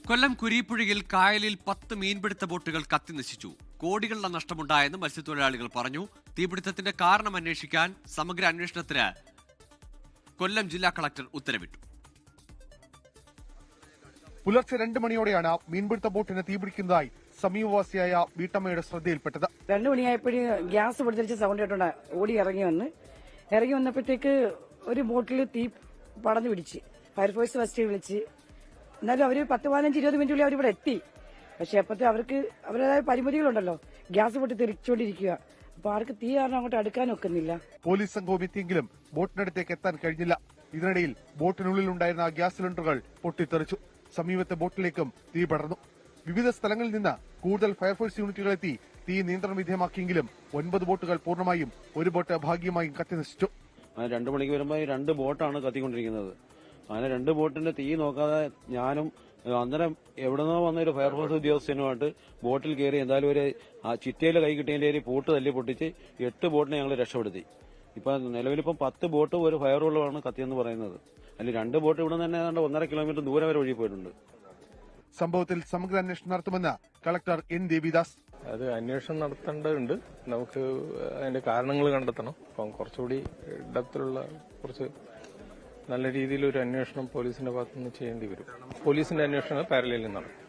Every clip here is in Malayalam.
കൊല്ലം കുരീപ്പുഴയിൽ കായലിൽ 10 മീൻപിടുത്ത ബോട്ടുകൾ കത്തിനശിച്ചു. കോടികളുടെ നഷ്ടമുണ്ടായെന്ന് മത്സ്യത്തൊഴിലാളികൾ പറഞ്ഞു. തീപിടുത്തത്തിന്റെ കാരണം അന്വേഷിക്കാൻ സമഗ്ര അന്വേഷണത്തിന് കൊല്ലം ജില്ലാ കളക്ടർ ഉത്തരവിട്ടു. പുലർച്ചെ 2 മണിയോടെയാണ് മീൻപിടുത്ത ബോട്ടിന് തീപിടിക്കുന്നതായി സമീപവാസിയായ വീട്ടമ്മയുടെ ശ്രദ്ധയിൽപ്പെട്ടത്. 2 മണിയായപ്പോഴും ഗ്യാസ് പൊട്ടിത്തെറിച്ച സൗണ്ട് കേട്ടോണ്ട് ഓടി ഇറങ്ങി വന്നപ്പോഴത്തേക്ക് ഒരു ബോട്ടിൽ തീ പടർന്നു പിടിച്ച് ഫയർഫോഴ്സ് ഫസ്റ്റ് വിളിച്ച്. എന്നാലും അവര് 10-15-20 മിനിറ്റുള്ളിൽ അവരിവിടെ എത്തി. പക്ഷെ അപ്പത്തെ അവർക്ക് അവരുടേതായ പരിമിതികളുണ്ടല്ലോ. ഗ്യാസ് പൊട്ടി തെറിച്ചുകൊണ്ടിരിക്കുക. അപ്പൊ ആർക്ക് തീ കാരണം അങ്ങോട്ട് അടുക്കാൻ ഒക്കുന്നില്ല. പോലീസ് സംഘവും എത്തിയെങ്കിലും ബോട്ടിനടുത്തേക്ക് എത്താൻ കഴിഞ്ഞില്ല. ഇതിനിടയിൽ ബോട്ടിനുള്ളിലുണ്ടായിരുന്ന ഗ്യാസ് സിലിണ്ടറുകൾ പൊട്ടിത്തെറിച്ചു. സമീപത്തെ ബോട്ടിലേക്കും തീ പടർന്നു. വിവിധ സ്ഥലങ്ങളിൽ നിന്ന് കൂടുതൽ ഫയർഫോഴ്സ് യൂണിറ്റുകളെത്തി തീ നിയന്ത്രണ വിധേയമാക്കിയെങ്കിലും 9 ബോട്ടുകൾ പൂർണ്ണമായും, ഒരു ബോട്ട് ഭാഗികമായും കത്തിനശിച്ചു. 2 മണിക്ക് വരുമ്പോൾ 2 ബോട്ടാണ് കത്തിക്കൊണ്ടിരിക്കുന്നത്. അങ്ങനെ 2 ബോട്ടിന്റെ തീ നോക്കാതെ ഞാനും അന്നേരം എവിടുന്നോ വന്ന ഒരു ഫയർഫോഴ്സ് ഉദ്യോഗസ്ഥനുമായിട്ട് ബോട്ടിൽ കയറി എന്തായാലും ഒരു ചിറ്റയിലെ കൈ കിട്ടിയതിന്റെ ഒരു പൂട്ട് തല്ലി പൊട്ടിച്ച് 8 ബോട്ടിനെ ഞങ്ങൾ രക്ഷപ്പെടുത്തി. ഇപ്പൊ നിലവിലിപ്പം 10 ബോട്ടും ഒരു ഫയറുള്ളതാണ് കത്തിയെന്ന് പറയുന്നത്. അതിൽ 2 ബോട്ട് ഇവിടെ തന്നെ 1.5 കിലോമീറ്റർ ദൂരം വരെ ഒഴുകി പോയിട്ടുണ്ട്. സംഭവത്തിൽ സമഗ്ര അന്വേഷണം നടത്തുമെന്ന് കളക്ടർ എൻ ദേവിദാസ്. അത് അന്വേഷണം നടത്തേണ്ടതുണ്ട്. നമുക്ക് അതിന്റെ കാരണങ്ങൾ കണ്ടെത്തണം. അപ്പം കുറച്ചുകൂടി ഡെപ്തിലുള്ള കുറച്ച് നല്ല രീതിയിൽ ഒരു അന്വേഷണം പോലീസിന്റെ ഭാഗത്തുനിന്ന് ചെയ്യേണ്ടി വരും. പോലീസിന്റെ അന്വേഷണം പാരലലിൽ നടക്കും.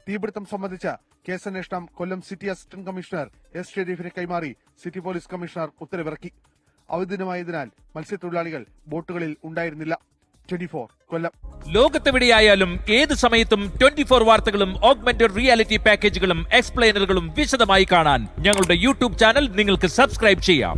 തീപിടുത്തം സംബന്ധിച്ച കേസന്വേഷണം കൊല്ലം സിറ്റി അസിസ്റ്റന്റ് കമ്മീഷണർ എസ് ഷെരീഫിനെ കൈമാറി സിറ്റി പോലീസ് കമ്മീഷണർ ഉത്തരവിറക്കി. അവധി ദിനമായതിനാൽ മത്സ്യത്തൊഴിലാളികൾ ബോട്ടുകളിൽ ഉണ്ടായിരുന്നില്ല. 24 കൊല്ലം. ലോകത്തെവിടെയായാലും ഏത് സമയത്തും 24 വാർത്തകളും ഓഗ്മെന്റഡ് റിയാലിറ്റി പാക്കേജുകളും എക്സ്പ്ലെയിനറുകളും വിശദമായി കാണാൻ ഞങ്ങളുടെ യൂട്യൂബ് ചാനൽ നിങ്ങൾക്ക് സബ്സ്ക്രൈബ് ചെയ്യാം.